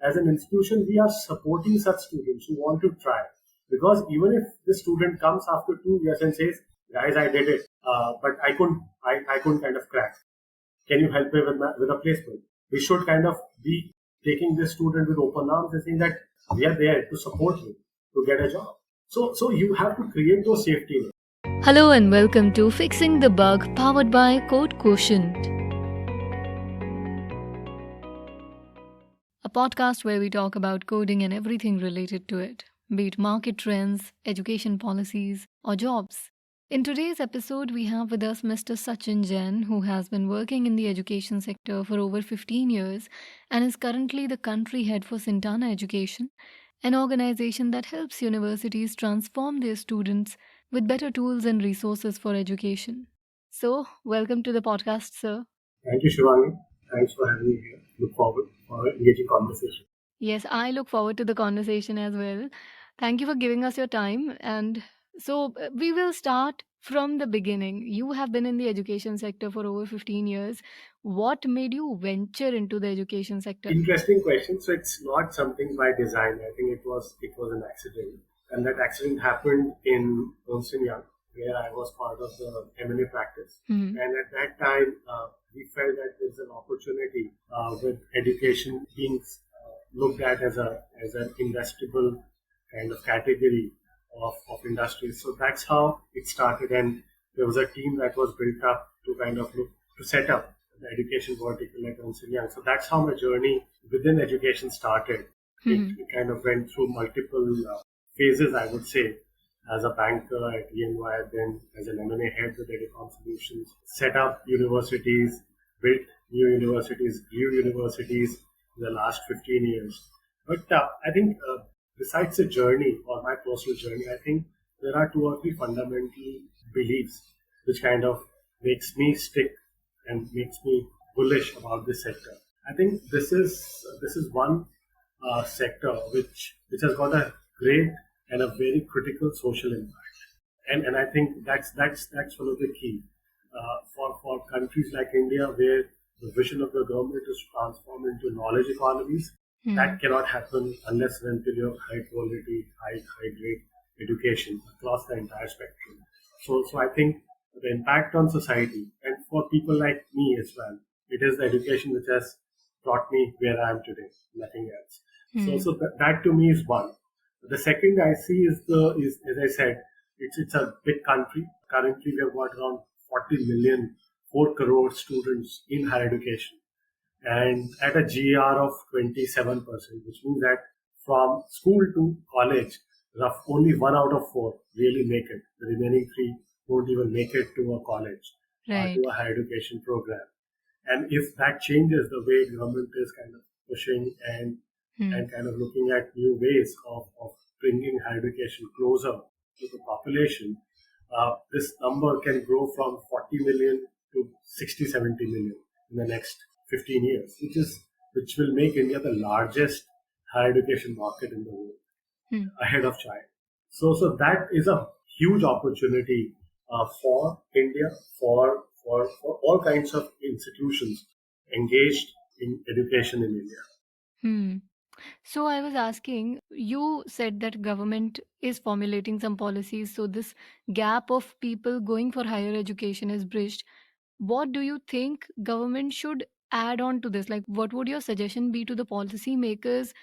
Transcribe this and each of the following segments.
as an institution, we are supporting such students who want to try. Because even if the student comes after 2 years and says, guys, I did it, but I couldn't kind of crack. Can you help me with a placement? We should kind of be taking this student with open arms and saying that we are there to support you to get a job. So you have to create those safety nets. Hello and welcome to Fixing the Bug powered by Code Quotient, a podcast where we talk about coding and everything related to it, be it market trends, education policies, or jobs. In today's episode, we have with us Mr. Sachin Jain, who has been working in the education sector for over 15 years and is currently the country head for Cintana Education, an organization that helps universities transform their students with better tools and resources for education. So, welcome to the podcast, sir. Thank you, Shivangi. Thanks for having me here. Look forward for engaging conversation. Yes, I look forward to the conversation as well. Thank you for giving us your time. And so we will start from the beginning. You have been in the education sector for over 15 years. What made you venture into the education sector? Interesting question. So it's not something by design. I think it was an accident, and that accident happened in Ernst & Young, where I was part of the M&A practice. Mhm. And at that time, we felt that there's an opportunity with education being looked at as an investable kind of category of industries. So that's how it started, and there was a team that was built up to kind of look to set up the education vertical at Ernst & Young. So that's how my journey within education started. It kind of went through multiple phases, I would say, as a banker at EY, then as an M&A head with Edicom Solutions, set up universities, built new universities, grew universities in the last 15 years. But I think besides the journey or my personal journey, I think there are 2 or 3 fundamental beliefs which kind of makes me stick and makes me bullish about this sector. I think this is one sector which has got a great and a very critical social impact, and I think that's one of the key for countries like India, where the vision of the government is to transform into knowledge economies. That cannot happen unless and until you have high quality, high grade education across the entire spectrum. So I think the impact on society and for people like me as well, it is the education which has brought me where I am today, nothing else. So that to me is one. The second I see is as I said, it's a big country. Currently, we have got around 40 million, 4 crore students in higher education, and at a GR of 27%, which means that from school to college, only 1 out of 4 really make it. The remaining 3 don't even make it to a college, Right. to a higher education program. And if that changes the way government is kind of pushing and kind of looking at new ways of bringing higher education closer to the population, this number can grow from 40 million to 60, 70 million in the next 15 years, which will make India the largest higher education market in the world, ahead of China. So that is a huge opportunity for India, for all kinds of institutions engaged in education in India. So I was asking, you said that government is formulating some policies, so this gap of people going for higher education is bridged. What do you think government should add on to this? Like, what would your suggestion be to the policy makers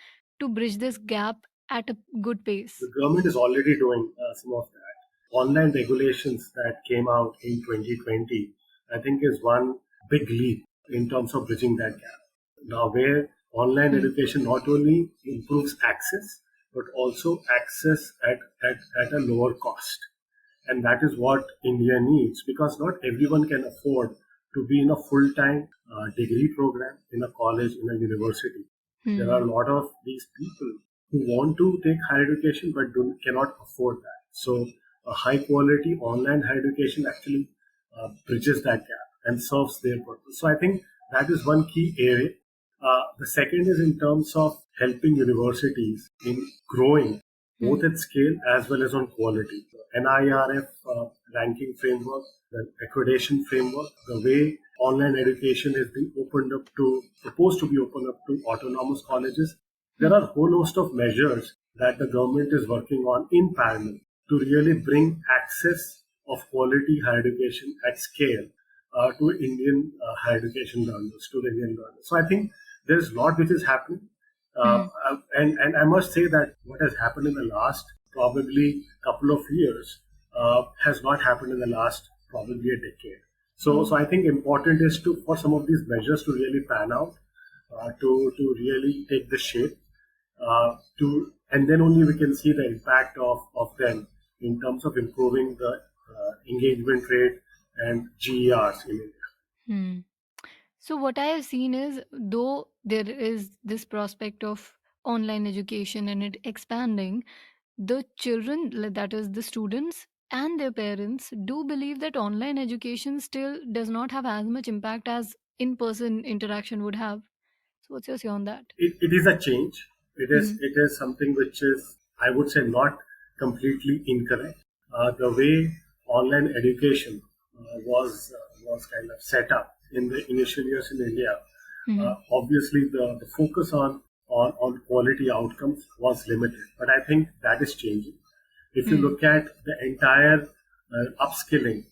to bridge this gap at a good pace? The government is already doing some of that. Online regulations that came out in 2020, I think, is one big leap in terms of bridging that gap. Now, where online education not only improves access, but also access at a lower cost. And that is what India needs, because not everyone can afford to be in a full-time degree program in a college, in a university. There are a lot of these people who want to take higher education but cannot afford that. So a high quality online higher education actually bridges that gap and serves their purpose. So I think that is one key area. The second is in terms of helping universities in growing both at scale as well as on quality. NIRF ranking framework, the accreditation framework, the way online education is being proposed to be opened up to autonomous colleges, There are a whole host of measures that the government is working on in parallel to really bring access of quality higher education at scale to Indian higher education learners, to the Indian learners. So I think there's a lot which is happening. Hmm. And I must say that what has happened in the last probably couple of years has not happened in the last probably a decade. So Oh. I think important is to for some of these measures to really pan out, to really take the shape, and then only we can see the impact of them in terms of improving the engagement rate and GERs in India. Hmm. So, what I have seen is, though there is this prospect of online education and it expanding, the children, that is, the students and their parents, do believe that online education still does not have as much impact as in person interaction would have. So, what's your say on that? It is a change. Hmm. It is something which is, I would say, not completely incorrect. The way online education was kind of set up in the initial years in India, Hmm. obviously the focus on quality outcomes was limited. But I think that is changing. If you Hmm. look at the entire upskilling,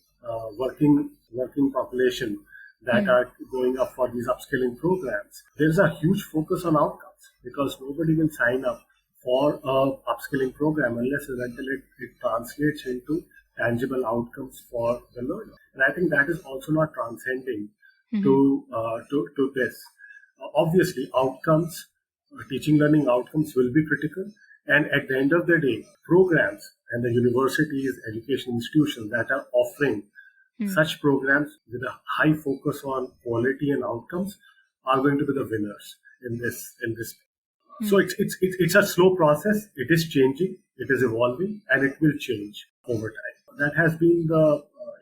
working population that Hmm. are going up for these upskilling programs, there is a huge focus on outcomes because nobody will sign up for a upskilling program unless and until it translates into tangible outcomes for the learner. And I think that is also not transcending Hmm. to this. Obviously, outcomes, teaching learning outcomes will be critical. And at the end of the day, programs and the universities, education institutions that are offering Hmm. such programs with a high focus on quality and outcomes are going to be the winners in this. So Hmm. it's a slow process. It is changing, it is evolving, and it will change over time. That has been the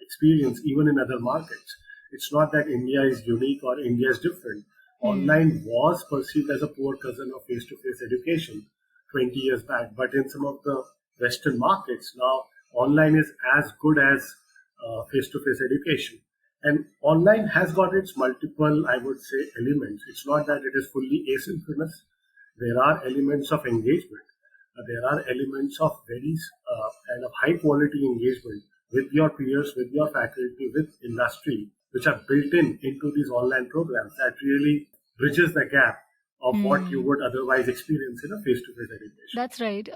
experience even in other markets. It's not that India is unique or India is different. Hmm. Online was perceived as a poor cousin of face-to-face education 20 years back, but in some of the Western markets now, online is as good as face-to-face education. And online has got its multiple, I would say, elements. It's not that it is fully asynchronous. There are elements of engagement. There are elements of very kind of high quality engagement with your peers, with your faculty, with industry, which are built in into these online programs that really bridges the gap of what you Hmm. would otherwise experience in a face-to-face education. That's right.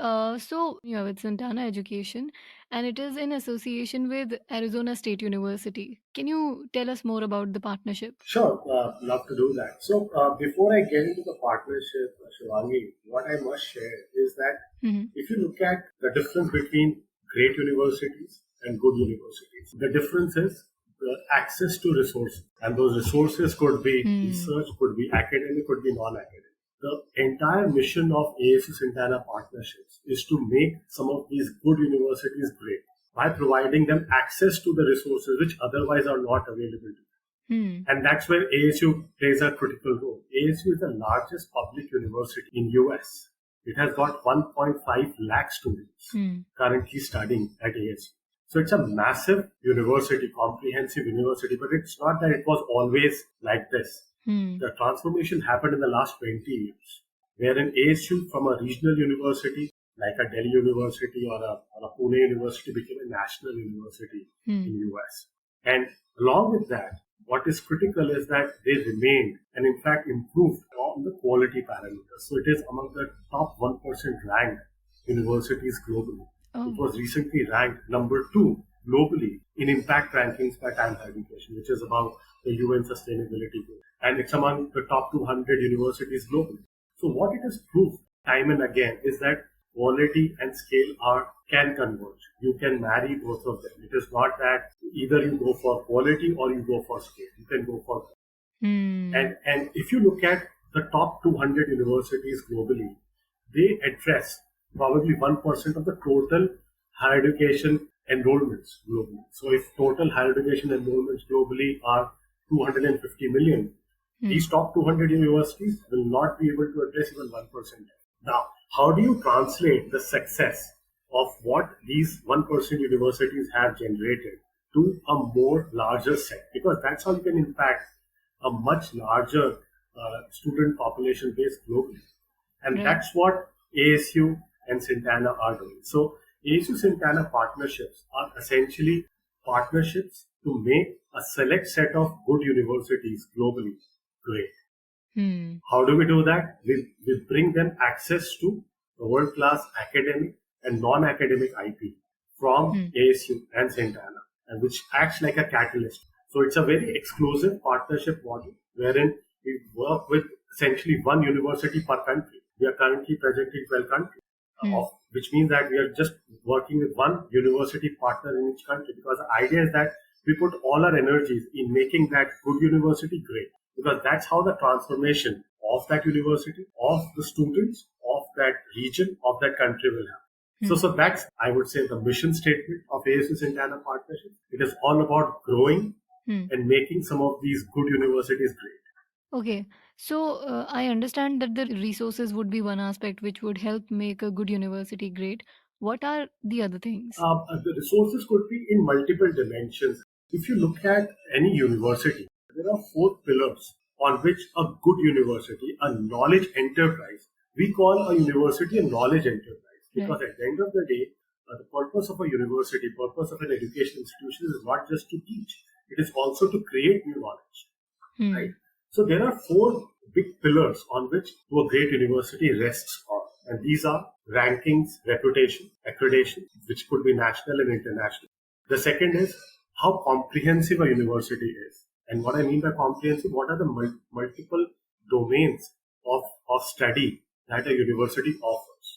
So, with Cintana Education, and it is in association with Arizona State University. Can you tell us more about the partnership? Sure, love to do that. So, before I get into the partnership, Shivangi, what I must share is that Hmm. if you look at the difference between great universities and good universities, the difference is the access to resources. And those resources could be Hmm. research, could be academic, could be non academic. The entire mission of ASU Santana partnerships is to make some of these good universities great by providing them access to the resources which otherwise are not available to them. Hmm. And that's where ASU plays a critical role. ASU is the largest public university in US. It has got 1.5 lakh students Hmm. currently studying at ASU. So it's a massive university, comprehensive university, but it's not that it was always like this. Hmm. The transformation happened in the last 20 years, wherein ASU from a regional university like a Delhi University or a Pune University became a national university Hmm. in US. And along with that, what is critical is that they remained and in fact improved on the quality parameters. So it is among the top 1% ranked universities globally. It Oh. was recently ranked number 2 globally in impact rankings by Time Education, which is about the UN sustainability goal. And it's among the top 200 universities globally. So what it has proved time and again is that quality and scale are can converge. You can marry both of them. It is not that either you go for quality or you go for scale. You can go for Hmm. and if you look at the top 200 universities globally, they address probably 1% of the total higher education enrollments globally. So if total higher education enrollments globally are 250 million, Hmm. these top 200 universities will not be able to address even 1%. Now, how do you translate the success of what these 1% universities have generated to a more larger set? Because that's how you can impact a much larger student population base globally. And Right. that's what ASU and Cintana are doing. So ASU Cintana partnerships are essentially partnerships to make a select set of good universities globally great. Hmm. How do we do that? We bring them access to world-class academic and non-academic IP from Hmm. ASU and Santana, and which acts like a catalyst. So it's a very exclusive partnership model wherein we work with essentially one university per country. We are currently present in 12 countries, Hmm. which means that we are just working with one university partner in each country, because the idea is that we put all our energies in making that good university great, because that's how the transformation of that university, of the students, of that region, of that country will happen. So, Hmm. so that's, I would say, the mission statement of ASU Santana Partnership. It is all about growing Hmm. and making some of these good universities great. Okay. So I understand that the resources would be one aspect which would help make a good university great. What are the other things? The resources could be in multiple dimensions. If you look at any university, there are four pillars on which a good university, a knowledge enterprise, we call a university a knowledge enterprise, Right. because at the end of the day, the purpose of a university, purpose of an education institution is not just to teach, it is also to create new knowledge, right? Hmm. So there are four big pillars on which to a great university rests on, and these are rankings, reputation, accreditation, which could be national and international. The second is how comprehensive a university is, and what I mean by comprehensive, what are the multiple domains of study that a university offers,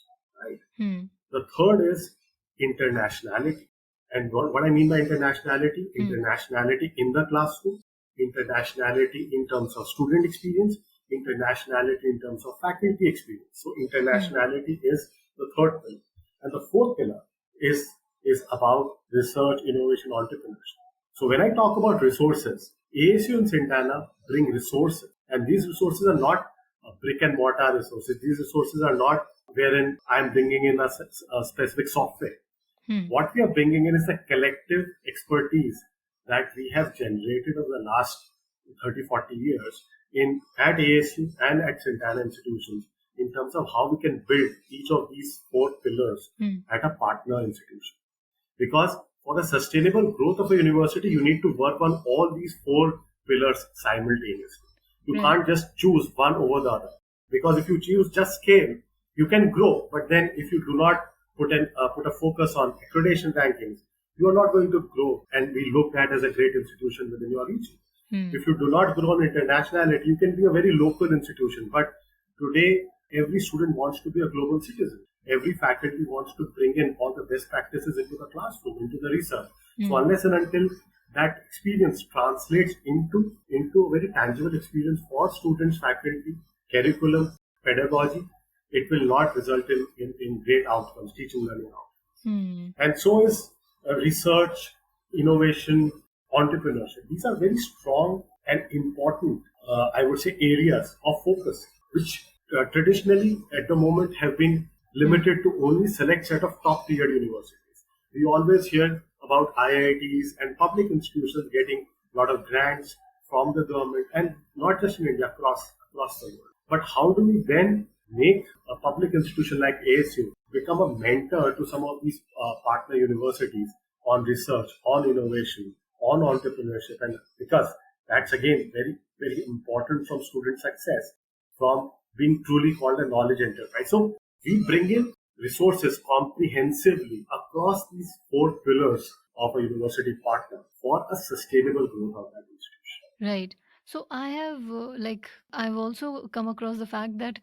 right? Hmm. The third is internationality. And what I mean by internationality, Hmm. internationality in the classroom, internationality in terms of student experience, internationality in terms of faculty experience. So Hmm. internationality is the third pillar. And the fourth pillar is, is about research, innovation, entrepreneurship. So when I talk about resources, ASU and Santana bring resources, and these resources are not brick and mortar resources. These resources are not wherein I'm bringing in a specific software. Hmm. What we are bringing in is the collective expertise that we have generated over the last 30, 40 years in at ASU and at Cintana institutions, in terms of how we can build each of these four pillars Hmm. at a partner institution. Because for the sustainable growth of a university, you need to work on all these four pillars simultaneously. You Right. can't just choose one over the other. Because if you choose just scale, you can grow. But then if you do not put a focus on accreditation rankings, you are not going to grow and be looked at as a great institution within your region. Hmm. If you do not grow on internationality, you can be a very local institution. But today, every student wants to be a global citizen. Every faculty wants to bring in all the best practices into the classroom, into the research. So Hmm. unless and until that experience translates into a very tangible experience for students, faculty, curriculum, pedagogy, it will not result in great outcomes, teaching learning outcomes. Hmm. And so is research, innovation, entrepreneurship. These are very strong and important, I would say, areas of focus, which traditionally at the moment have been Hmm. limited to only select set of top tier universities. We always hear about IITs and public institutions getting a lot of grants from the government, and not just in India, across the world. But how do we then make a public institution like ASU become a mentor to some of these partner universities on research, on innovation, on entrepreneurship? And because that's again very, very important from student success, from being truly called a knowledge enterprise. So we bring in resources comprehensively across these four pillars of a university partner for a sustainable growth of that institution. Right. So I have I've also come across the fact that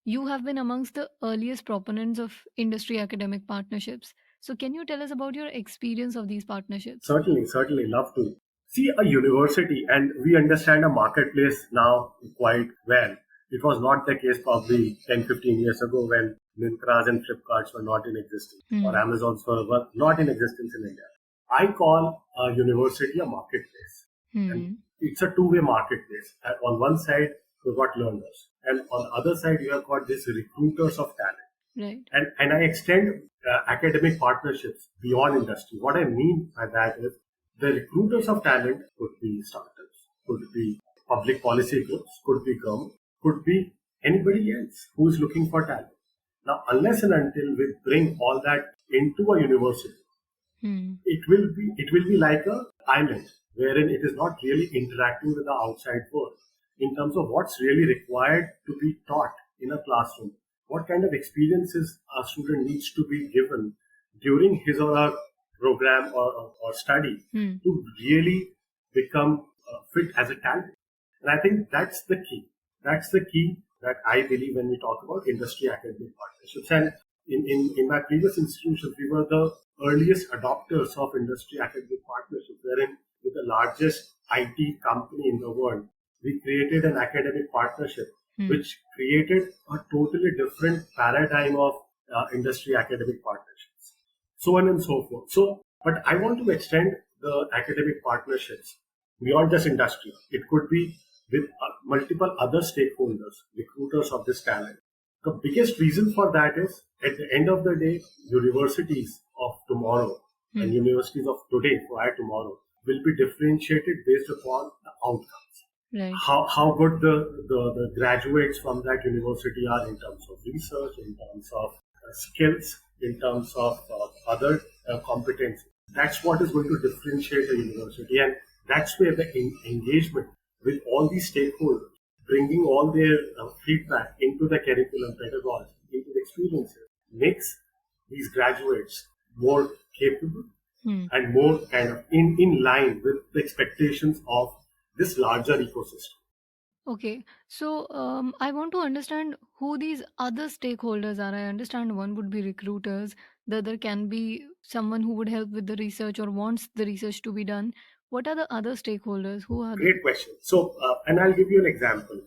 you have been amongst the earliest proponents of industry academic partnerships. So can you tell us about your experience of these partnerships? Certainly, certainly love to. See, a university, and we understand a marketplace now quite well. It was not the case probably 10, 15 years ago when Mintras and Flipkarts were not in existence, or Hmm. Amazons were not in existence in India. I call a university a marketplace. And Hmm. it's a two-way marketplace. On one side, you've got learners, and on the other side, you have got these recruiters of talent. Right. And I extend academic partnerships beyond industry. What I mean by that is the recruiters of talent could be startups, could be public policy groups, could be government, could be anybody else who is looking for talent. Now, unless and until we bring all that into a university, it will be like a island wherein it is not really interacting with the outside world in terms of what's really required to be taught in a classroom, what kind of experiences a student needs to be given during his or her program or study to really become fit as a talent. And I think that's the key. That's the key that I believe when we talk about industry academic partnerships. And in my previous institutions, we were the earliest adopters of industry academic partnerships, wherein with the largest IT company in the world, we created an academic partnership which created a totally different paradigm of industry academic partnerships, so on and so forth. So, but I want to extend the academic partnerships beyond just industry. It could be with multiple other stakeholders, recruiters of this talent. The biggest reason for that is at the end of the day, universities of tomorrow and universities of today for tomorrow will be differentiated based upon the outcomes. Right. How good the graduates from that university are in terms of research, in terms of skills, in terms of other competencies. That's what is going to differentiate a university, and that's where the engagement with all these stakeholders, bringing all their feedback into the curriculum, pedagogy, into the experiences, makes these graduates more capable and more kind of in line with the expectations of this larger ecosystem. Okay, so I want to understand who these other stakeholders are. I understand one would be recruiters, the other can be someone who would help with the research or wants the research to be done. What are the other stakeholders? Who are they? Great question. So, and I'll give you an example.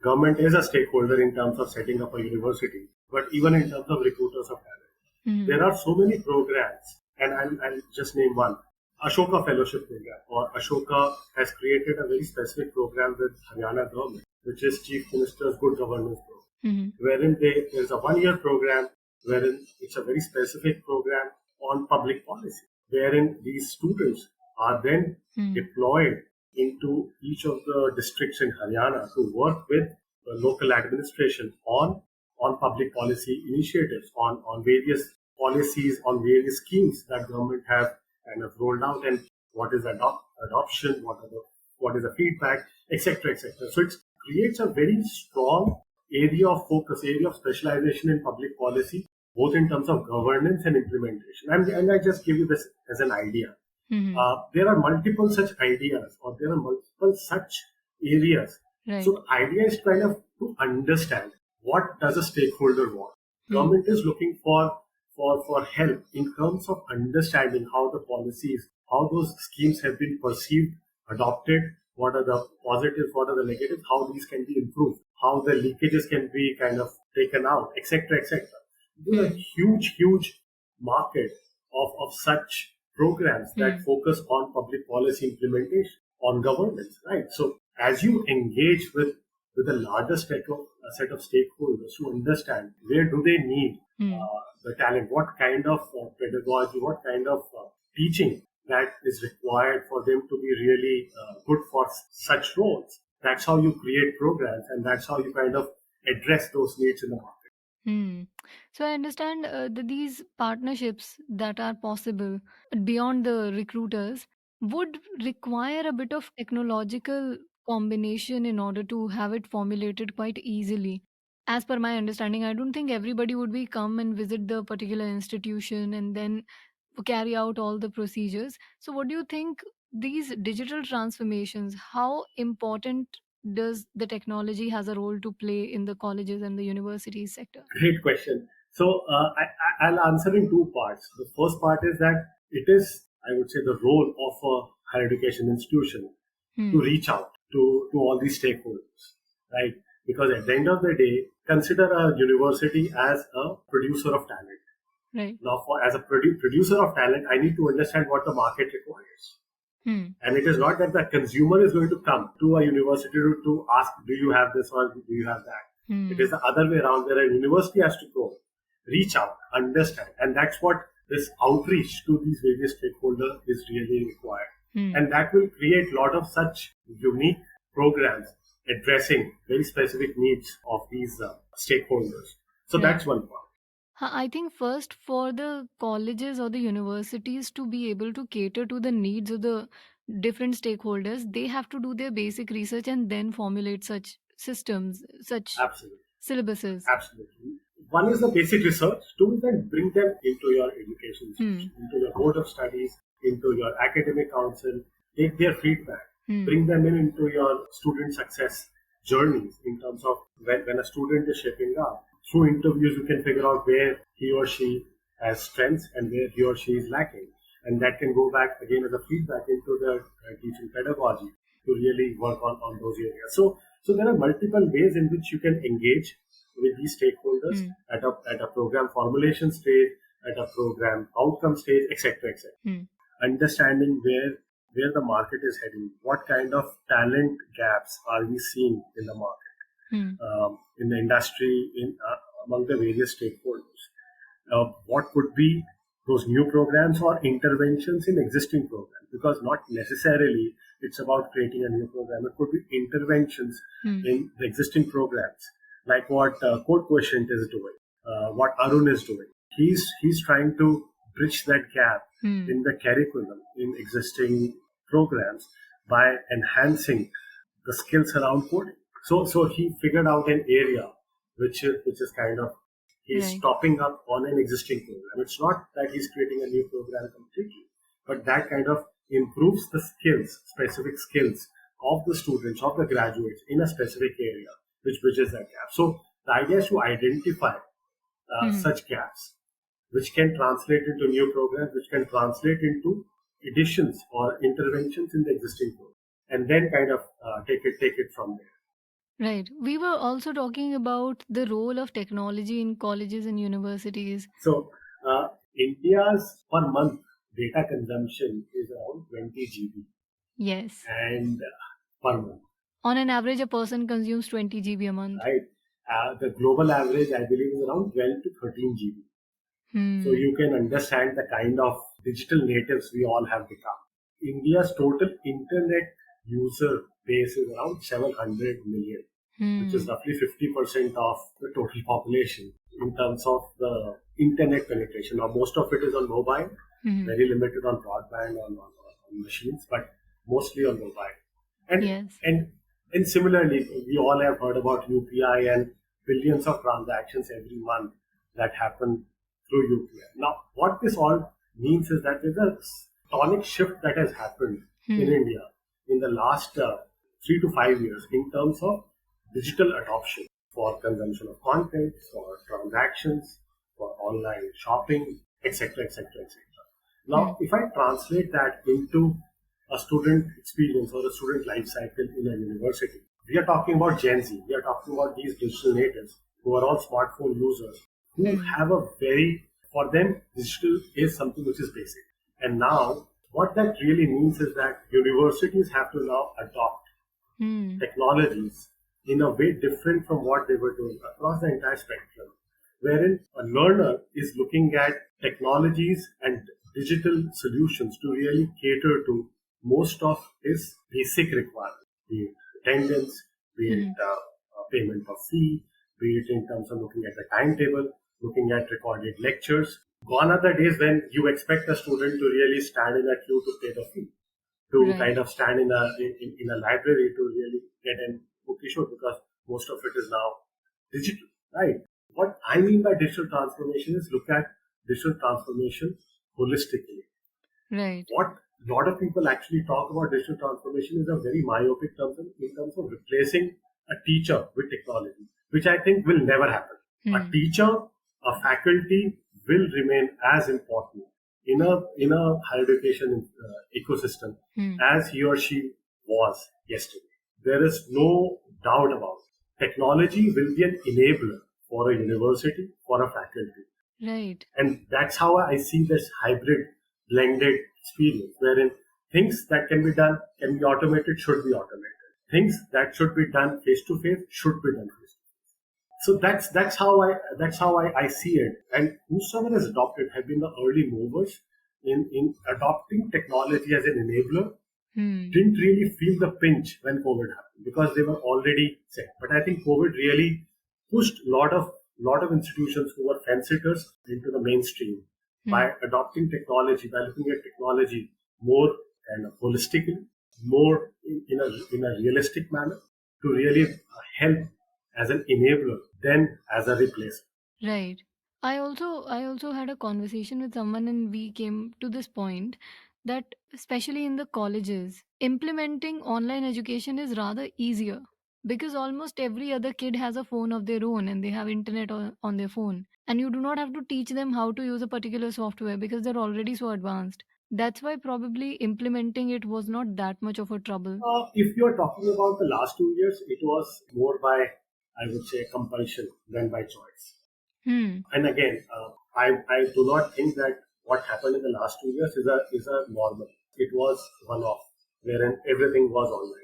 Government is a stakeholder in terms of setting up a university, but even in terms of recruiters of talent, there are so many programs, and I'll just name one. Ashoka Fellowship Program, or Ashoka has created a very specific program with Haryana government, which is Chief Minister's Good Governance Program, wherein there's a 1 year program, wherein it's a very specific program on public policy, wherein these students are then deployed into each of the districts in Haryana to work with the local administration on public policy initiatives, on various policies, on various schemes that government have kind of rolled out, and what is adoption, what is the feedback, etc., etc. So it creates a very strong area of focus, area of specialization in public policy, both in terms of governance and implementation. And I just give you this as an idea. There are multiple such ideas, or there are multiple such areas. Right. So the idea is kind of to understand what does a stakeholder want. Government is looking for help in terms of understanding how the policies, how those schemes have been perceived, adopted, what are the positives, what are the negatives, how these can be improved, how the leakages can be kind of taken out, etc., etc. There's a huge market of such programs that focus on public policy implementation, on governance, right? So as you engage with a larger set of stakeholders to understand where do they need the talent, what kind of pedagogy, what kind of teaching that is required for them to be really good for such roles. That's how you create programs, and that's how you kind of address those needs in the market. So I understand that these partnerships that are possible beyond the recruiters would require a bit of technological combination in order to have it formulated quite easily. As per my understanding, I don't think everybody would be come and visit the particular institution and then carry out all the procedures. So what do you think these digital transformations, how important does the technology has a role to play in the colleges and the universities sector? Great question. So I'll answer in two parts. The first part is that it is, I would say, the role of a higher education institution to reach out to all these stakeholders, right? Because at the end of the day, consider a university as a producer of talent. Right. Now, as a producer of talent, I need to understand what the market requires. And it is not that the consumer is going to come to a university to ask, do you have this or do you have that? It is the other way around, where a university has to go, reach out, understand. And that's what this outreach to these various stakeholders is really required. And that will create a lot of such unique programs addressing very specific needs of these stakeholders. So Right. that's one part. I think first for the colleges or the universities to be able to cater to the needs of the different stakeholders, they have to do their basic research and then formulate such systems, such Absolutely. syllabuses. Absolutely. One is the basic research. Two is then bring them into your education institution, into your board of studies, into your academic council. Take their feedback. Bring them into your student success journeys in terms of when a student is shaping up. Through interviews, you can figure out where he or she has strengths and where he or she is lacking. And that can go back again as a feedback into the teaching pedagogy to really work on those areas. So there are multiple ways in which you can engage with these stakeholders at a program formulation stage, at a program outcome stage, etc., etc. Understanding where the market is heading, what kind of talent gaps are we seeing in the market, in the industry, among the various stakeholders. What could be those new programs or interventions in existing programs? Because not necessarily it's about creating a new program. It could be interventions in the existing programs, like what Code Quotient is doing, what Arun is doing. He's trying to bridge that gap in the curriculum in existing programs by enhancing the skills around coding. So he figured out an area which is kind of he's topping up on an existing program. It's not that he's creating a new program completely, but that kind of improves the skills, specific skills of the students, of the graduates in a specific area, which bridges that gap. So the idea is to identify such gaps, which can translate into new programs, which can translate into additions or interventions in the existing program, and then kind of take it from there. Right. We were also talking about the role of technology in colleges and universities. So India's per month data consumption is around 20 GB. Yes. And per month. On an average, a person consumes 20 GB a month. Right. The global average, I believe, is around 12 to 13 GB. So you can understand the kind of digital natives we all have become. India's total internet user base is around 700 million, which is roughly 50% of the total population in terms of the internet penetration. Now, most of it is on mobile, very limited on broadband, on machines, but mostly on mobile. And similarly, we all have heard about UPI and billions of transactions every month that happen through UPI. Now, what this all means is that there's a tonic shift that has happened in India in the last 3 to 5 years in terms of digital adoption for consumption of content, for transactions, for online shopping, etc., etc., etc. Now, if I translate that into a student experience or a student life cycle in a university, we are talking about Gen Z. We are talking about these digital natives who are all smartphone users, who have a for them, digital is something which is basic. And now, what that really means is that universities have to now adopt technologies in a way different from what they were doing across the entire spectrum, wherein a learner is looking at technologies and digital solutions to really cater to most of his basic requirements, be it attendance, be it payment of fee, be it in terms of looking at the timetable, looking at recorded lectures. Gone are the days when you expect a student to really stand in a queue to pay the fee, to kind of stand in a library to really get an book issued, because most of it is now digital, right? What I mean by digital transformation is look at digital transformation holistically. Right. What a lot of people actually talk about digital transformation is a very myopic term in terms of replacing a teacher with technology, which I think will never happen. A teacher, a faculty will remain as important in a higher education ecosystem as he or she was yesterday. There is no doubt about it. Technology will be an enabler for a university, for a faculty. Right. And that's how I see this hybrid, blended experience, wherein things that can be done, can be automated, should be automated. Things that should be done face to face should be done face to face. So that's how I see it. And whosoever has adopted have been the early movers in adopting technology as an enabler didn't really feel the pinch when COVID happened because they were already set. But I think COVID really pushed lot of institutions who were fence sitters into the mainstream by adopting technology, by looking at technology more kind of holistically, more in a realistic manner to really help as an enabler than as a replacement. Right. I also had a conversation with someone and we came to this point that especially in the colleges, implementing online education is rather easier because almost every other kid has a phone of their own and they have internet on their phone, and you do not have to teach them how to use a particular software because they're already so advanced. That's why probably implementing it was not that much of a trouble. If you are talking about the last 2 years, it was more by, I would say, compulsion than by choice. Hmm. And again, I do not think that what happened in the last 2 years is a normal. It was one off, wherein everything was online.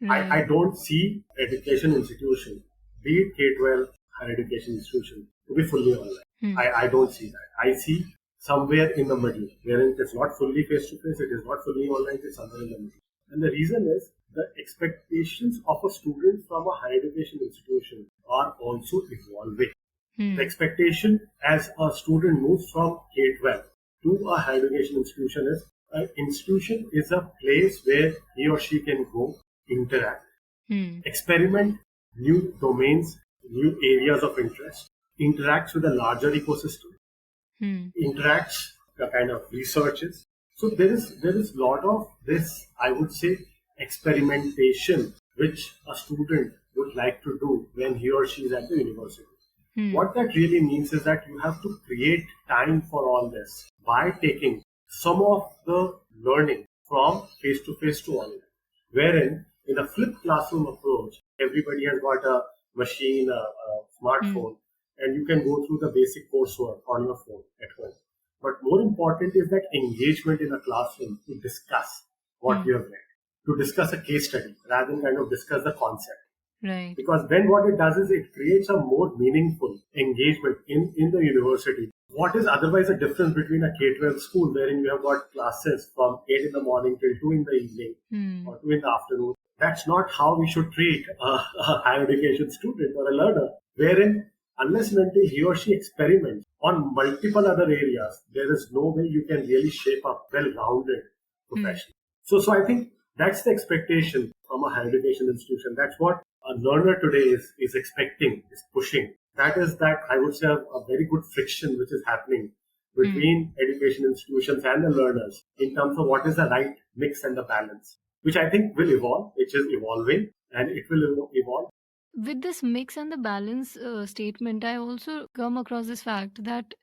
I Right. don't see education institution, be it K-12 higher education institution, to be fully online. Hmm. I don't see that. I see somewhere in the middle, wherein it's not fully face to face, it is not fully online, it's somewhere in the middle. And the reason is the expectations of a student from a higher education institution are also evolving. The expectation as a student moves from K-12 to a higher education institution is an institution is a place where he or she can go, interact, experiment new domains, new areas of interest, interacts with a larger ecosystem, interacts the kind of researches. So there is lot of this, I would say, experimentation which a student would like to do when he or she is at the university. What that really means is that you have to create time for all this by taking some of the learning from face to face to online. Wherein in a flipped classroom approach, everybody has got a machine, a smartphone, and you can go through the basic coursework on your phone at home. But more important is that engagement in a classroom to discuss what you have read, to discuss a case study rather than kind of discuss the concept. Right. Because then what it does is it creates a more meaningful engagement in the university. What is otherwise a difference between a K-12 school wherein you have got classes from 8 in the morning till 2 in the evening or 2 in the afternoon? That's not how we should treat a higher education student or a learner, wherein unless and until he or she experiments on multiple other areas, there is no way you can really shape a well-rounded profession. So I think that's the expectation from a higher education institution. That's what a learner today is expecting, is pushing. That is that I would say a very good friction which is happening between education institutions and the learners in terms of what is the right mix and the balance, which I think will evolve, which is evolving, and it will evolve. With this mix and the balance statement, I also come across this fact that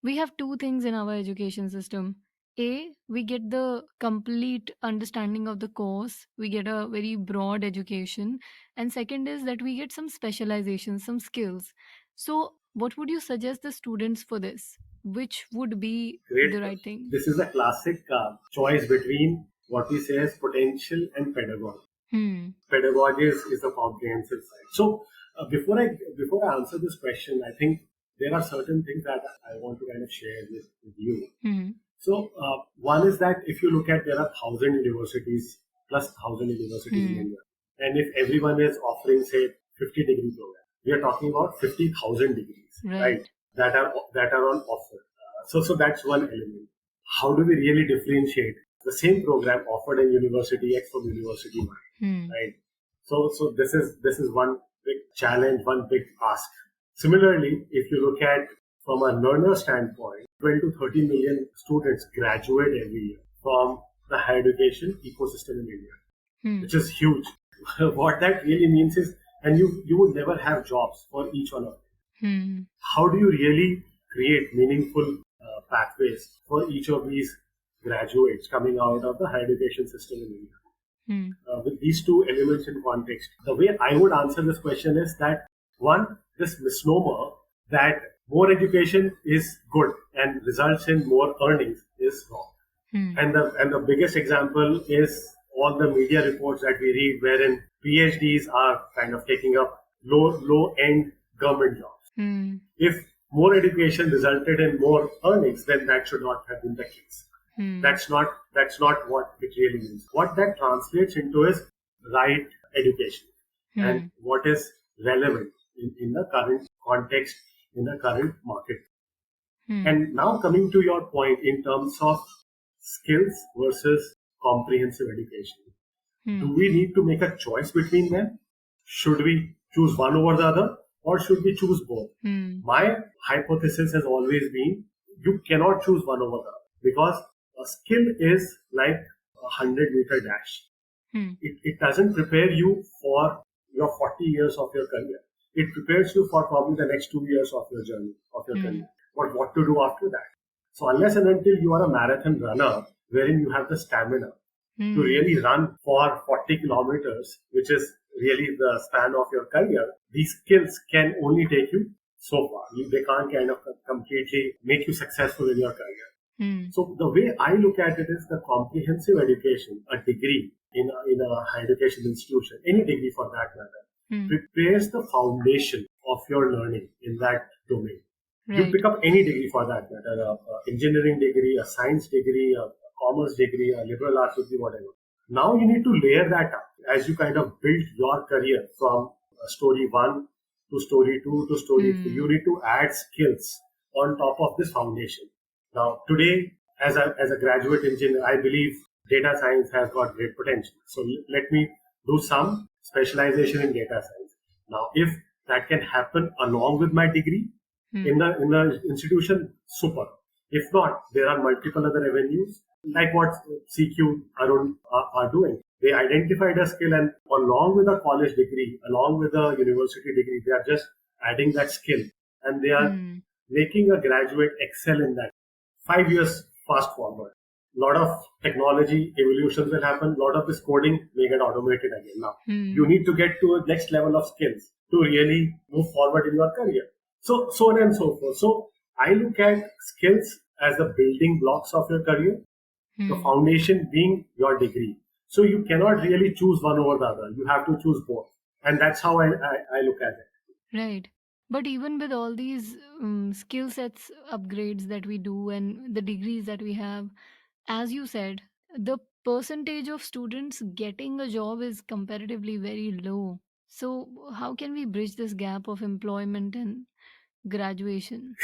we have two things in our education system. A, we get the complete understanding of the course, we get a very broad education. And second is that we get some specialization, some skills. So, what would you suggest the students for this? Which would be Great the right question. thing? This is a classic choice between what we say as potential and pedagogy. Pedagogy is the comprehensive side. So before I answer this question, I think there are certain things that I want to kind of share with you. So one is that if you look at there are 1,000 universities plus 1,000 universities in India, and if everyone is offering say 50-degree program, we are talking about 50,000 degrees, right? That are on offer. So that's one element. How do we really differentiate the same program offered in University X from University Y, right? So this is one big challenge, one big ask. Similarly, if you look at from a learner standpoint, 12 to 30 million students graduate every year from the higher education ecosystem in India, which is huge. What that really means is, and you would never have jobs for each one of them. How do you really create meaningful pathways for each of these graduates coming out of the higher education system in India? With these two elements in context, the way I would answer this question is that one, this misnomer that more education is good and results in more earnings is wrong. And the biggest example is all the media reports that we read wherein PhDs are kind of taking up low end government jobs. If more education resulted in more earnings, then that should not have been the case. That's not what it really means. What that translates into is right education and what is relevant in the current context, in the current market. And now coming to your point in terms of skills versus comprehensive education, do we need to make a choice between them? Should we choose one over the other, or should we choose both? My hypothesis has always been you cannot choose one over the other, because a skill is like a 100-meter dash. It doesn't prepare you for your 40 years of your career. It prepares you for probably the next 2 years of your journey, of your career. But what to do after that? So unless and until you are a marathon runner, wherein you have the stamina to really run for 40 kilometers, which is really the span of your career, these skills can only take you so far. They can't kind of completely make you successful in your career. So the way I look at it is the comprehensive education, a degree in a higher education institution, any degree for that matter, prepares the foundation of your learning in that domain. Right. You pick up any degree for that matter, a engineering degree, a science degree, a commerce degree, a liberal arts degree, whatever. Now you need to layer that up as you kind of build your career from story 1 to story 2 to story 3. You need to add skills on top of this foundation. Now today, as a graduate engineer, I believe data science has got great potential. So let me do some specialization in data science. Now, if that can happen along with my degree in the institution, super. If not, there are multiple other avenues, like what CQ Arun are doing. They identified a skill, and along with a college degree, along with a university degree, they are just adding that skill, and they are making a graduate excel in that. 5 years fast forward, a lot of technology evolutions will happen. A lot of this coding may get automated again. Now you need to get to a next level of skills to really move forward in your career. So on and so forth. So I look at skills as the building blocks of your career, the foundation being your degree. So you cannot really choose one over the other. You have to choose both. And that's how I look at it. Right. But even with all these skill sets upgrades that we do and the degrees that we have, as you said, the percentage of students getting a job is comparatively very low. So how can we bridge this gap of employment and graduation?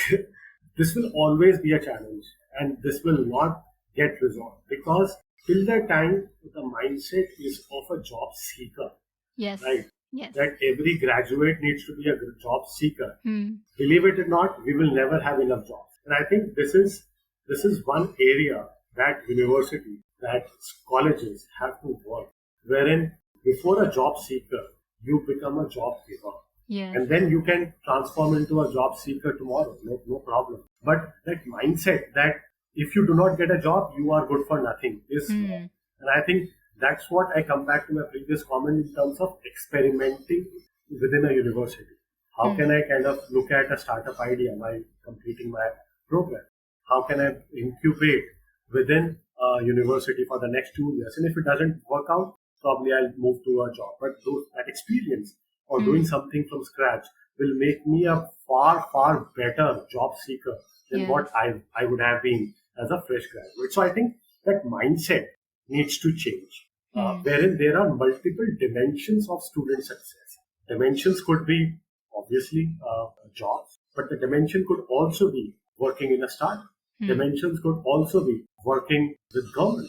This will always be a challenge, and this will not get resolved, because till the time the mindset is of a job seeker. Yes. Right? Yes. That every graduate needs to be a job seeker. Believe it or not, we will never have enough jobs. And I think this is one area that university, that colleges have to work, wherein before a job seeker, you become a job giver. Yes. And then you can transform into a job seeker tomorrow, no problem. But that mindset that if you do not get a job, you are good for nothing is wrong. And I think that's what I come back to my previous comment in terms of experimenting within a university. How can I kind of look at a startup idea while completing my program? How can I incubate within a university for the next 2 years? And if it doesn't work out, probably I'll move to a job. But that experience or doing something from scratch will make me a far, far better job seeker than what I would have been as a fresh graduate. So I think that mindset needs to change, wherein there are multiple dimensions of student success. Dimensions could be obviously jobs, but the dimension could also be working in a startup. Dimensions could also be working with government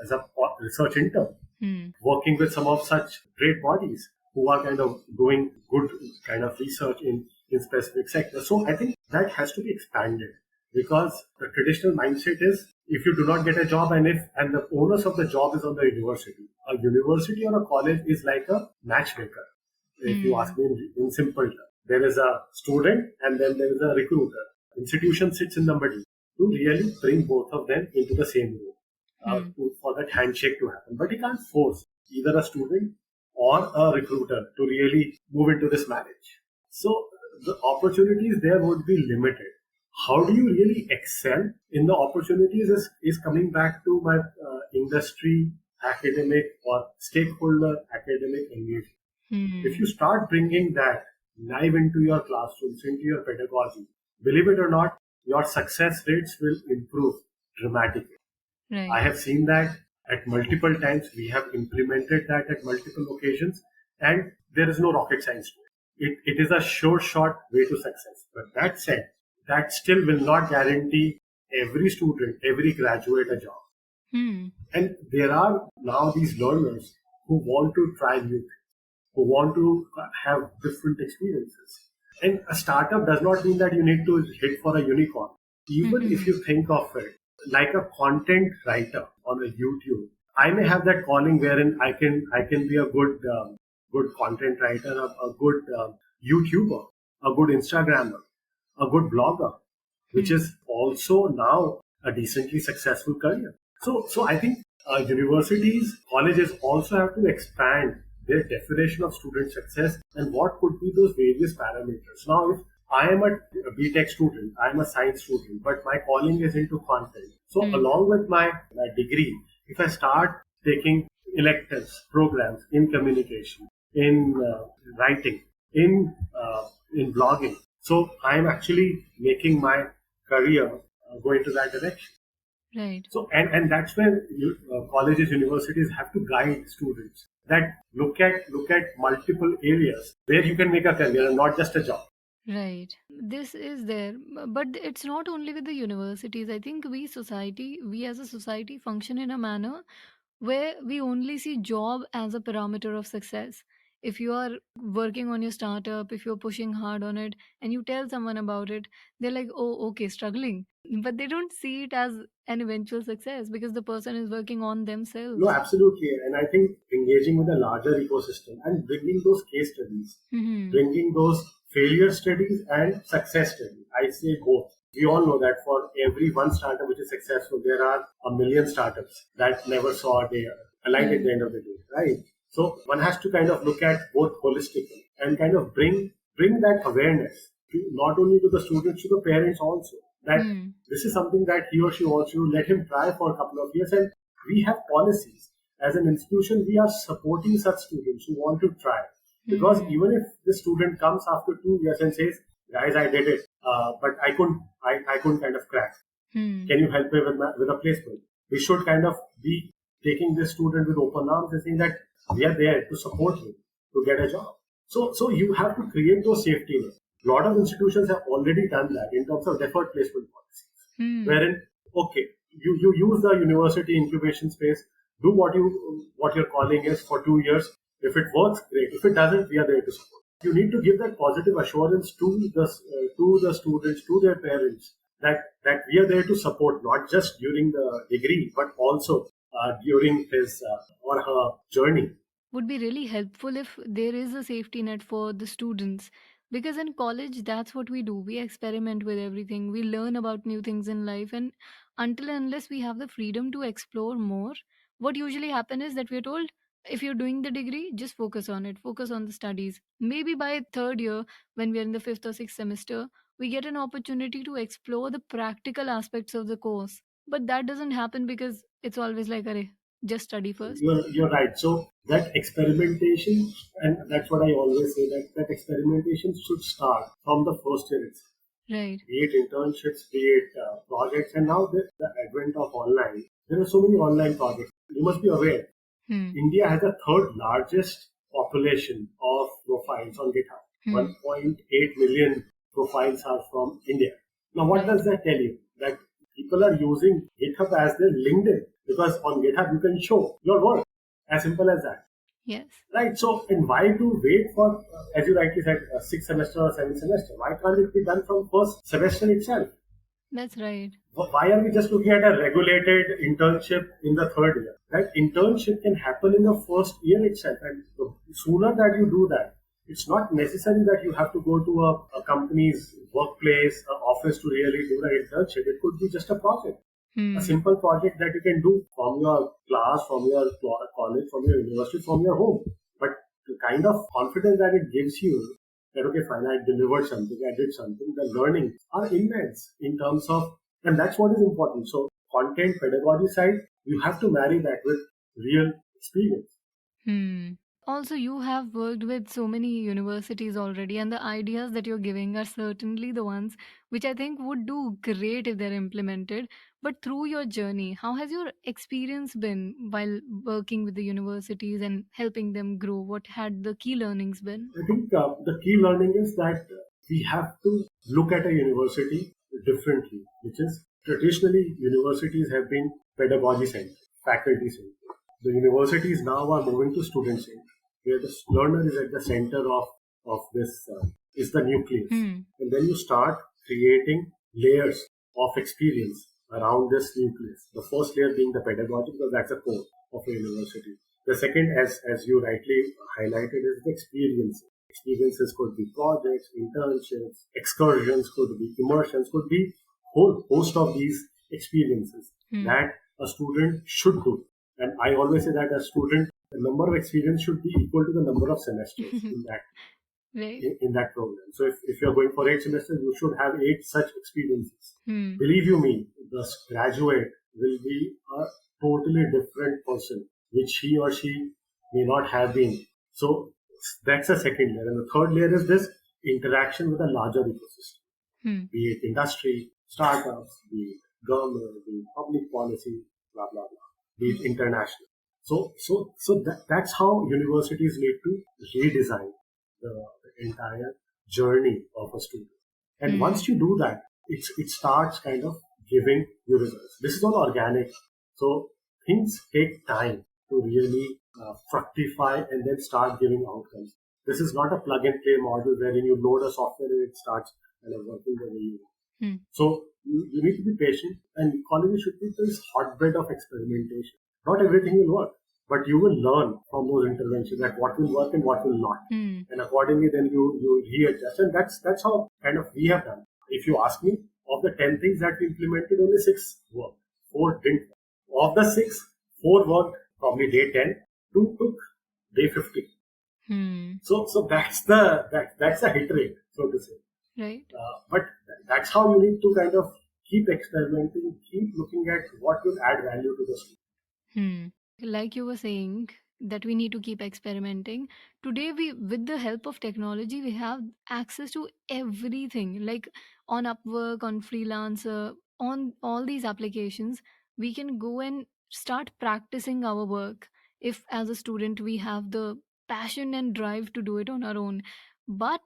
as a research intern, working with some of such great bodies who are kind of doing good kind of research in specific sectors. So I think that has to be expanded, because the traditional mindset is if you do not get a job and the onus of the job is on the university. A university or a college is like a matchmaker. If you ask me in simple terms, there is a student and then there is a recruiter. Institution sits in the middle to really bring both of them into the same room for that handshake to happen. But you can't force either a student or a recruiter to really move into this marriage. So the opportunities there would be limited. How do you really excel in the opportunities is coming back to my industry, academic or stakeholder academic engagement. If you start bringing that live into your classrooms, into your pedagogy, believe it or not, your success rates will improve dramatically. Right. I have seen that at multiple times. We have implemented that at multiple occasions, and there is no rocket science to it. It is a sure shot way to success. But that said, that still will not guarantee every student, every graduate a job. Hmm. And there are now these learners who want to try new things, who want to have different experiences. And a startup does not mean that you need to hit for a unicorn. Even if you think of it like a content writer on a YouTube, I may have that calling wherein I can be a good content writer, a good YouTuber, a good Instagrammer, a good blogger, which Hmm. is also now a decently successful career. So I think universities, colleges also have to expand their definition of student success and what could be those various parameters. Now, if I am a BTech student, I am a science student, but my calling is into content. So Hmm. along with my degree, if I start taking electives, programs in communication, in writing, in in blogging, so I am actually making my career go into that direction. Right. So and that's where colleges, universities have to guide students that look at multiple areas where you can make a career and not just a job. Right. This is there, but it's not only with the universities. I think we as a society function in a manner where we only see job as a parameter of success. If you are working on your startup, if you're pushing hard on it and you tell someone about it, they're like, oh, okay, struggling. But they don't see it as an eventual success because the person is working on No, themselves. absolutely. And I think engaging with a larger ecosystem and bringing those case studies, Hmm. bringing those failure studies and success studies. I say both. We all know that for every one startup which is successful, there are a million startups that never saw a light at Hmm. the end of the day, right? So one has to kind of look at both holistically and kind of bring that awareness to not only to the students, to the parents also, that Hmm. this is something that he or she wants to let him try for a couple of years. And we have policies. As an institution, we are supporting such students who want to try. Because Hmm. even if the student comes after 2 years and says, "Guys, I did it, but I couldn't kind of crack. Hmm. Can you help me with a placement?" We should kind of be taking this student with open arms and saying that we are there to support you to get a job. So you have to create those safety nets. A lot of institutions have already done that in terms of deferred placement policies, Hmm. wherein okay, you use the university incubation space, do what your calling is for 2 years. If it works, great. If it doesn't, we are there to support. You need to give that positive assurance to the students, to their parents, that we are there to support not just during the degree, but also during his or her journey. Would be really helpful if there is a safety net for the students, because in college that's what we do. We experiment with everything, we learn about new things in life, and until and unless we have the freedom to explore more, what usually happens is that we're told, if you're doing the degree, just focus on it, focus on the studies. Maybe by third year, when we're in the fifth or sixth semester, we get an opportunity to explore the practical aspects of the course, but that doesn't happen because it's always like, Arey, just study first. You're right. So that experimentation, and that's what I always say, that experimentation should start from the first year itself. Right. Be it internships, be it projects, and now the advent of online. There are so many online projects. You must be aware, Hmm. India has the third largest population of profiles on GitHub. Hmm. 1.8 million profiles are from India. Now, what Right. does that tell you? That people are using GitHub as their LinkedIn, because on GitHub you can show your work. As simple as that. Yes. Right. So, and why to wait for, as you rightly said, sixth semester or seventh semester? Why can't it be done from first semester itself? That's right. Why are we just looking at a regulated internship in the third year? That internship can happen in the first year itself, and the sooner that you do that, it's not necessary that you have to go to a company's workplace, office to really do the internship. It could be just a project, a Hmm. simple project that you can do from your class, from your college, from your university, from your home. But the kind of confidence that it gives you, that okay, fine, I delivered something, I did something, the learning are immense in terms of, and that's what is important. So content pedagogy side, you have to marry that with real experience. Hmm. Also, you have worked with so many universities already, and the ideas that you're giving are certainly the ones which I think would do great if they're implemented. But through your journey, how has your experience been while working with the universities and helping them grow? What had the key learnings been? I think the key learning is that we have to look at a university differently, which is traditionally universities have been pedagogy centered, faculty centered. The universities now are moving to student centered, where the learner is at the center of this, is the nucleus. And then you start creating layers of experience around this nucleus. The first layer being the pedagogy, because that's a core of a university. The second, as you rightly highlighted, is the experience. Experiences could be projects, internships, excursions, could be immersions, could be whole host of these experiences that a student should do. And I always say that a student, the number of experience should be equal to the number of semesters in that Right. in that program. So if you're going for 8 semesters, you should have 8 such experiences. Hmm. Believe you me, the graduate will be a totally different person, which he or she may not have been. So that's the second layer. And the third layer is this interaction with a larger ecosystem, be it industry, startups, be it government, be it public policy, blah, blah, blah, be it international. So that's how universities need to redesign the entire journey of a student. And once you do that, it starts kind of giving you results. This is all organic. So things take time to really fructify and then start giving outcomes. This is not a plug and play model wherein you load a software and it starts kind of working the way you want. So you need to be patient, and colleges should be this hotbed of experimentation. Not everything will work, but you will learn from those interventions that what will work and what will not. And accordingly then you readjust. And that's how kind of we have done. If you ask me, of the 10 things that we implemented, only 6 worked. 4 didn't. Of the 6, 4 worked probably day 10, 2 took day 50. So that's the hit rate, so to say. Right. But that's how you need to kind of keep experimenting, keep looking at what will add value to the student. Like you were saying, that we need to keep experimenting. Today, with the help of technology, we have access to everything. Like on Upwork, on Freelancer, on all these applications, we can go and start practicing our work. If as a student we have the passion and drive to do it on our own, but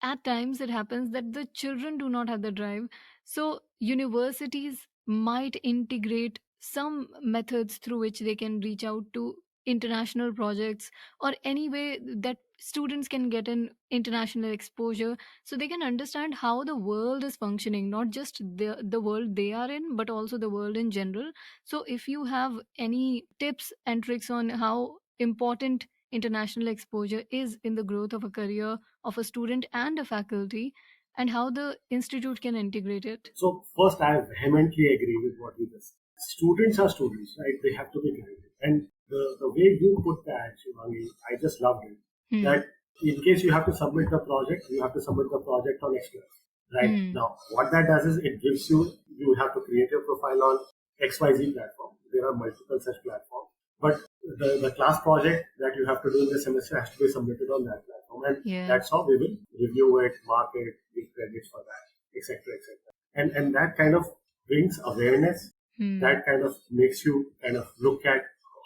at times it happens that the children do not have the drive, so universities might integrate some methods through which they can reach out to international projects, or any way that students can get an international exposure, so they can understand how the world is functioning, not just the world they are in, but also the world in general. So if you have any tips and tricks on how important international exposure is in the growth of a career of a student and a faculty, and how the institute can integrate it. So first, I vehemently agree with what you just said. Students are students, right? They have to be guided. And the way you put that, Shivangi, I just loved it. That in case you have to submit the project, you have to submit the project on Express. Right? Now, what that does is it gives you have to create your profile on XYZ platform. There are multiple such platforms. But the class project that you have to do in the semester has to be submitted on that platform. And that's how we will review it, mark it, give credits for that, etc., etc. And that kind of brings awareness. That kind of makes you kind of look at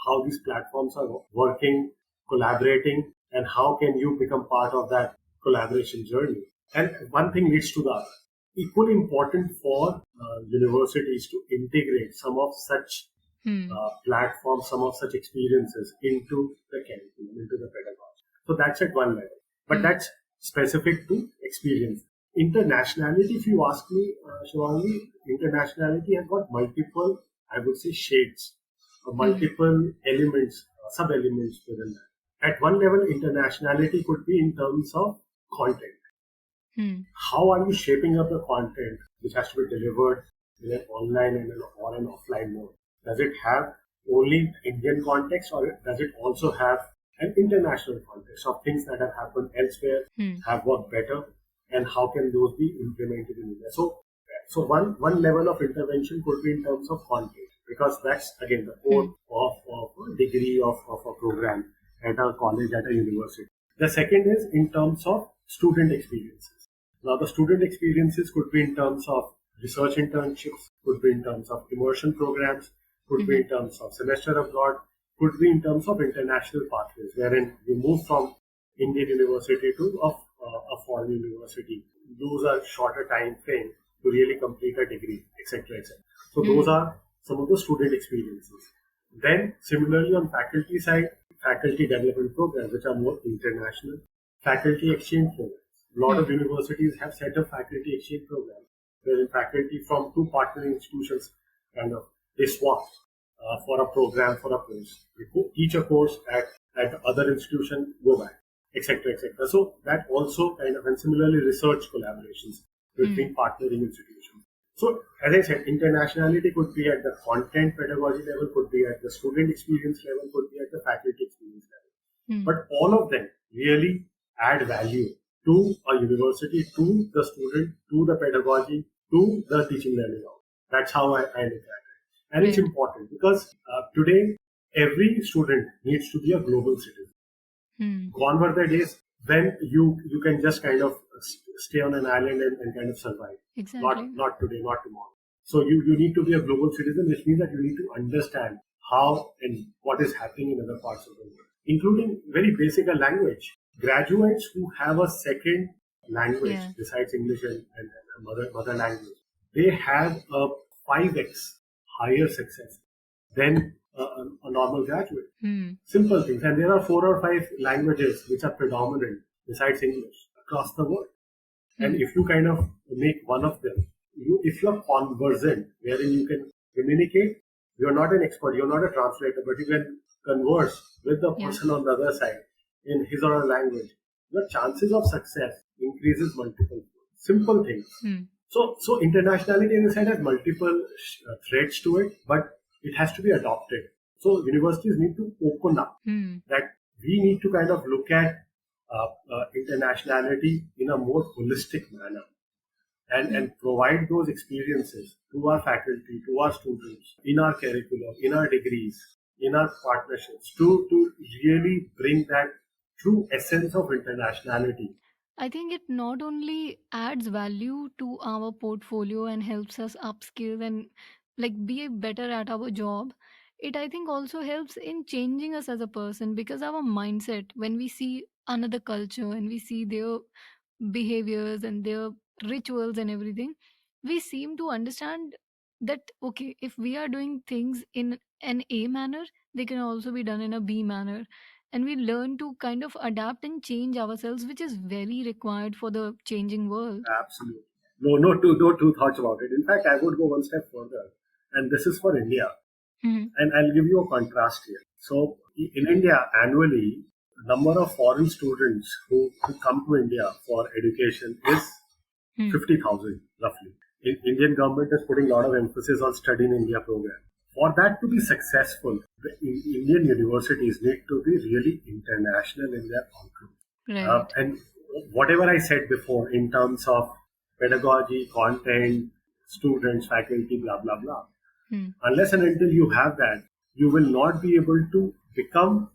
how these platforms are working, collaborating, and how can you become part of that collaboration journey. And one thing leads to the other. Equally important for universities to integrate some of such platforms, some of such experiences into the curriculum, into the pedagogy. So that's at one level. But that's specific to experience. Internationality, if you ask me, Shivangi, internationality has got multiple, I would say, shades, multiple elements, sub-elements within that. At one level, internationality could be in terms of content. How are you shaping up the content which has to be delivered in an online and or an offline mode? Does it have only Indian context, or does it also have an international context of things that have happened elsewhere, have worked better, and how can those be implemented in India? So one level of intervention could be in terms of content, because that's again the core of a degree of a program at a college, at a university. The second is in terms of student experiences. Now the student experiences could be in terms of research internships, could be in terms of immersion programs, could be in terms of semester abroad, could be in terms of international pathways, wherein you move from Indian university to a foreign university. Those are shorter time frame to really complete a degree, etc., etc. So those are some of the student experiences. Then similarly on faculty side, faculty development programs which are more international, faculty exchange programs. A lot of universities have set up faculty exchange programs wherein faculty from two partner institutions kind of they swap for a program for a course. They teach a course at the other institution, go back, etc., etc. So that also kind of, and similarly research collaborations between partnering institutions. So as I said, internationality could be at the content pedagogy level, could be at the student experience level, could be at the faculty experience level. But all of them really add value to a university, to the student, to the pedagogy, to the teaching learning out. That's how I look at it. And it's important because today every student needs to be a global citizen. Gone were the days when you can just kind of stay on an island and kind of survive. Exactly. Not today, not tomorrow. So you need to be a global citizen, which means that you need to understand how and what is happening in other parts of the world, including very basic a language. Graduates who have a second language besides English and mother language, they have a 5x higher success than a normal graduate. Simple things. And there are 4 or 5 languages which are predominant besides English across the world. And if you kind of make one of them, if you're conversant, wherein you can communicate, you're not an expert, you're not a translator, but you can converse with the person on the other side in his or her language, your chances of success increases multiple. Simple things. So internationality in the side has multiple threads to it, but it has to be adopted. So universities need to open up that we need to kind of look at internationality in a more holistic manner and provide those experiences to our faculty, to our students, in our curriculum, in our degrees, in our partnerships to really bring that true essence of internationality. I think it not only adds value to our portfolio and helps us upskill and like be better at our job. It I think also helps in changing us as a person because our mindset when we see another culture and we see their behaviors and their rituals and everything, we seem to understand that okay, if we are doing things in an A manner, they can also be done in a B manner, and we learn to kind of adapt and change ourselves, which is very required for the changing world. Absolutely. No two thoughts about it. In fact, I would go one step further, and this is for India. And I'll give you a contrast here. So, in India, annually, the number of foreign students who come to India for education is 50,000 roughly. Indian government is putting a lot of emphasis on Study in India program. For that to be successful, the Indian universities need to be really international in their outlook. Right. And whatever I said before in terms of pedagogy, content, students, faculty, blah, blah, blah. Unless and until you have that, you will not be able to become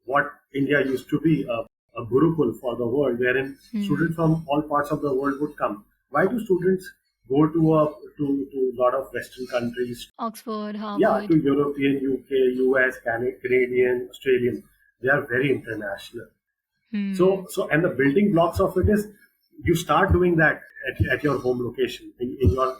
what India used to be, a Gurukul for the world, wherein students from all parts of the world would come. Why do students go to a lot of Western countries? Oxford, Yeah, Harvard. to European, UK, US, Canadian, Australian. They are very international. So and the building blocks of it is you start doing that at your home location, in your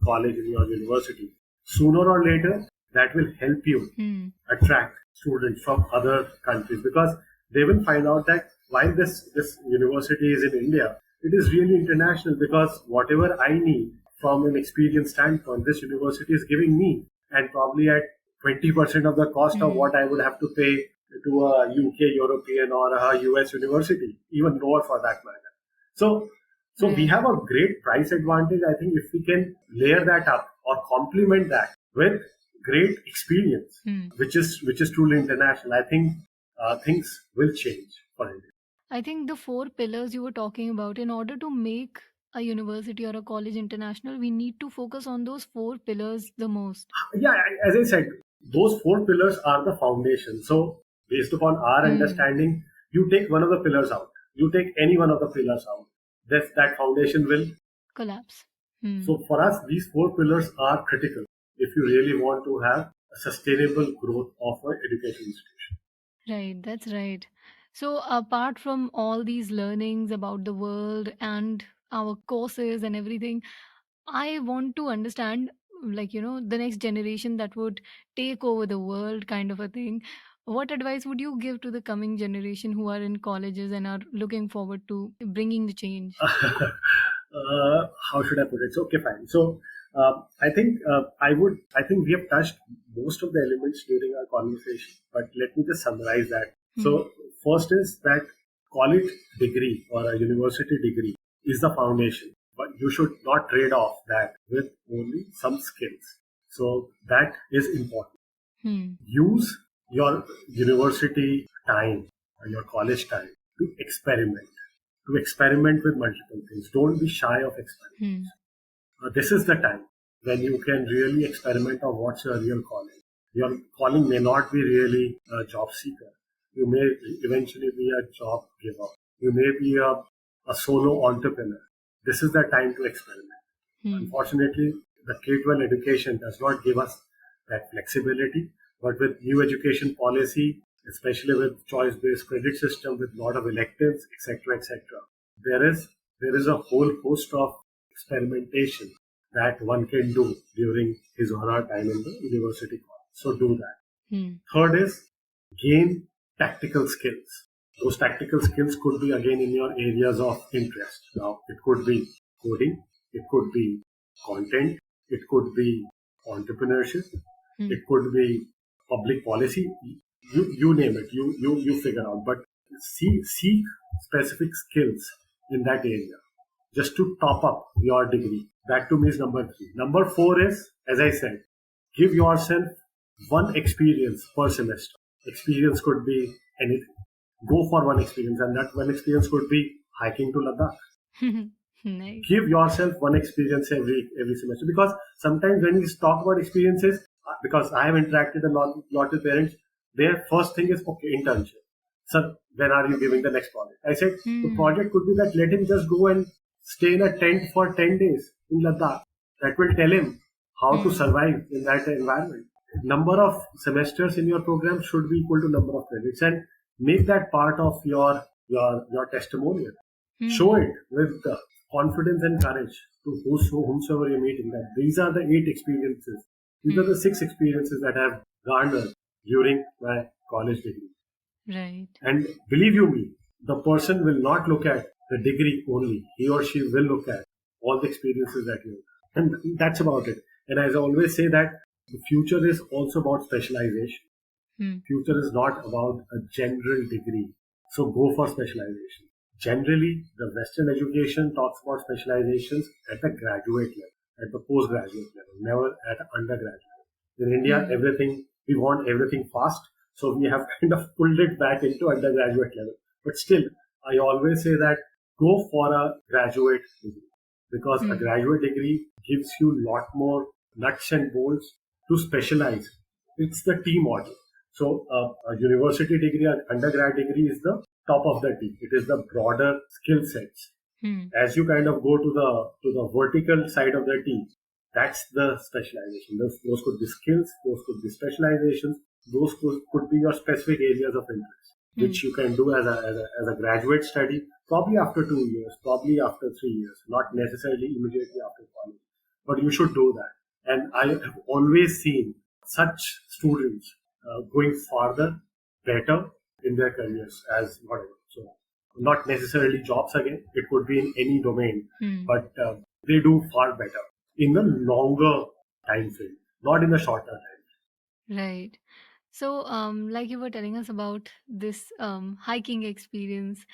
college, in your university. Sooner or later, that will help you attract students from other countries because they will find out that while this university is in India, it is really international because whatever I need from an experience standpoint, this university is giving me, and probably at 20% of the cost of what I would have to pay to a UK, European, or a US university, even lower for that matter. So we have a great price advantage. I think if we can layer that up or complement that with great experience, which is truly international, I think things will change for India. I think the 4 pillars you were talking about, in order to make a university or a college international, we need to focus on those 4 pillars the most. Yeah, as I said, those 4 pillars are the foundation. So based upon our understanding, you take one of the pillars out. You take any one of the pillars out. That foundation will Collapse. Hmm. So for us, these four pillars are critical if you really want to have a sustainable growth of an education institution. Right, that's right. So, apart from all these learnings about the world and our courses and everything, I want to understand, like, the next generation that would take over the world, kind of a thing. What advice would you give to the coming generation who are in colleges and are looking forward to bringing the change? How should I put it? So, okay, fine. So, I think I think we have touched most of the elements during our conversation, but let me just summarize that. Hmm. So, first is that college degree or a university degree is the foundation, but you should not trade off that with only some skills. So, that is important. Hmm. Use your university time or your college time to experiment with multiple things. Don't be shy of experiment. Hmm. This is the time when you can really experiment on what's your real calling. Your calling may not be really a job seeker. You may eventually be a job giver. You may be a solo entrepreneur. This is the time to experiment. Hmm. Unfortunately, the K-12 education does not give us that flexibility. But with new education policy, especially with choice-based credit system, with a lot of electives, etc., there is a whole host of experimentation that one can do during his or her time in the university college. So do that. Hmm. Third is gain tactical skills. Those tactical skills could be again in your areas of interest. Now, it could be coding, it could be content, it could be entrepreneurship, Hmm. it could be public policy. You name it. You figure out. But seek specific skills in that area just to top up your degree. That to me is number three. Number four is, as I said, give yourself one experience per semester. Experience could be anything. Go for one experience, and that one experience could be hiking to Ladakh. Nice. Give yourself one experience every semester, because sometimes when we talk about experiences, because I have interacted a lot with parents, their first thing is, okay, internship. Sir, when are you giving the next project? I said the Hmm. project could be that let him just go and stay in a tent for 10 days in Ladakh. That will tell him how to Hmm. survive in that environment. Number of semesters in your program should be equal to number of credits, and make that part of your testimonial. Show Hmm. it with confidence and courage to whomsoever you're meeting, that these are the 8 experiences. These are the Hmm. 6 experiences that I have garnered during my college degree. Right. And believe you me, the person will not look at the degree only. He or she will look at all the experiences that you have. And that's about it. And as I always say that the future is also about specialization. Hmm. Future is not about a general degree. So go for specialization. Generally, the Western education talks about specializations at the graduate level, at the postgraduate level, never at undergraduate. In India, Hmm. we want everything fast. So we have kind of pulled it back into undergraduate level. But still, I always say that go for a graduate degree, because a Hmm. graduate degree gives you a lot more nuts and bolts to specialize. It's the T model. So a university degree, an undergrad degree is the top of the T. It is the broader skill sets. Hmm. As you kind of go to the vertical side of the T, that's the specialization. Those could be skills, those could be specializations, those could be your specific areas of interest, Hmm. which you can do as a graduate study, probably after 2 years, probably after 3 years, not necessarily immediately after college. But you should do that. And I have always seen such students going farther, better in their careers as whatever. So not necessarily jobs again. It could be in any domain, Hmm. but they do far better in the longer time frame, not in the shorter time. Right. So, like you were telling us about this hiking experience,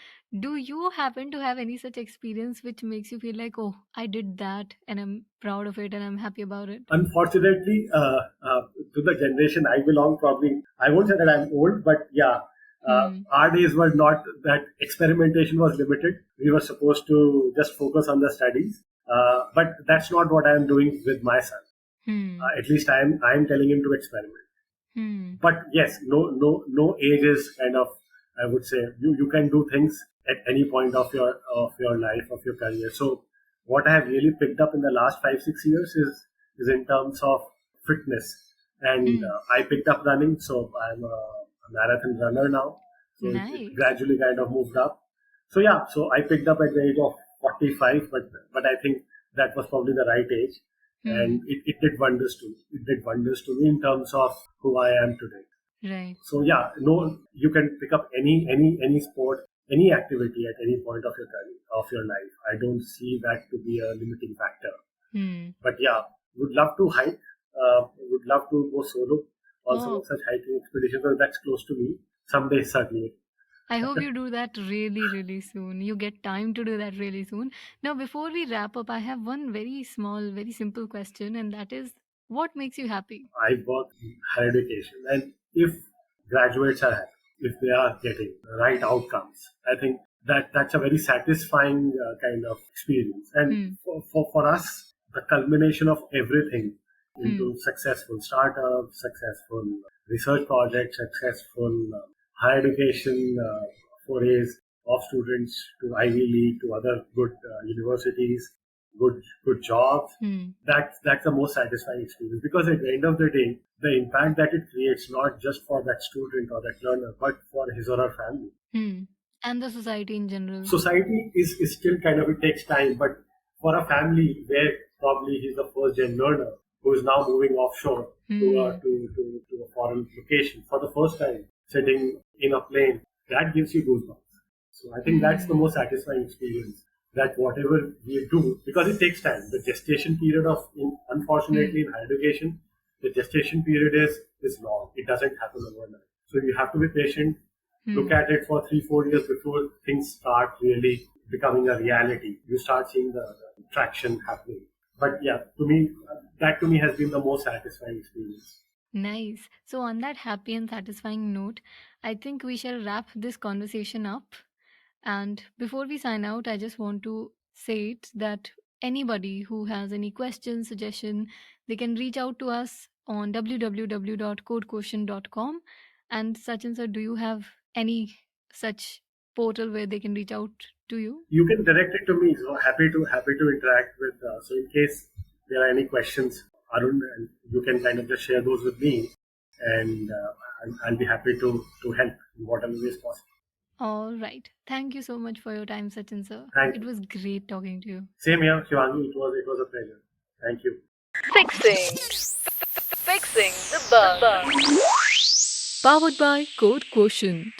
do you happen to have any such experience which makes you feel like, oh, I did that and I'm proud of it and I'm happy about it? Unfortunately, to the generation I belong, probably I won't say that I'm old, but yeah, Hmm. our days were not that experimentation was limited. We were supposed to just focus on the studies, but that's not what I am doing with my son. Hmm. At least I am telling him to experiment. Hmm. But yes, no age is kind of, I would say, you can do things at any point of your life, of your career. So what I have really picked up in the last 5-6 years is in terms of fitness. And I picked up running, so I'm a marathon runner now. So it Nice. gradually kind of moved up. So yeah, so I picked up at the age of 45, but I think that was probably the right age, and it did wonders to me. It did wonders to me in terms of who I am today. Right. So yeah, no, you can pick up any sport, any activity at any point of your career, of your life. I don't see that to be a limiting factor. But yeah, would love to hike. Would love to go solo on some Oh, of such hiking expeditions. So that's close to me. Someday, certainly. I hope you do that really, really soon. You get time to do that really soon. Now, before we wrap up, I have one very small, very simple question, and that is, what makes you happy? I work in higher education, and if graduates are happy, if they are getting the right outcomes, I think that's a very satisfying kind of experience. And for us, the culmination of everything into successful startups, successful research projects, successful higher education forays of students to Ivy League, to other good universities, good jobs. That's the most satisfying experience, because at the end of the day, the impact that it creates, not just for that student or that learner, but for his or her family. And the society in general. Society is still kind of, it takes time, but for a family where probably he's a first gen learner who is now moving offshore to a foreign location for the first time, sitting in a plane, that gives you goosebumps. So I think that's the most satisfying experience. That whatever we do, because it takes time. The gestation period unfortunately in higher education, the gestation period is long. It doesn't happen overnight. So you have to be patient. Look at it for 3-4 years before things start really becoming a reality. You start seeing the traction happening. But yeah, that to me has been the most satisfying experience. Nice. So, on that happy and satisfying note, I think we shall wrap this conversation up. And before we sign out, I just want to say it that anybody who has any questions, suggestion, they can reach out to us on www.codequotient.com. And Sachin sir, do you have any such portal where they can reach out to you? You can direct it to me. So happy to interact with. So in case there are any questions, Arun, and you can kind of just share those with me, and I'll be happy to help in whatever ways possible. All right. Thank you so much for your time, Sachin sir. Thank It you. was great talking to you. Same here, Shivangi. It was a pleasure. Thank you. Fixing the bug. Powered by Code Quotient.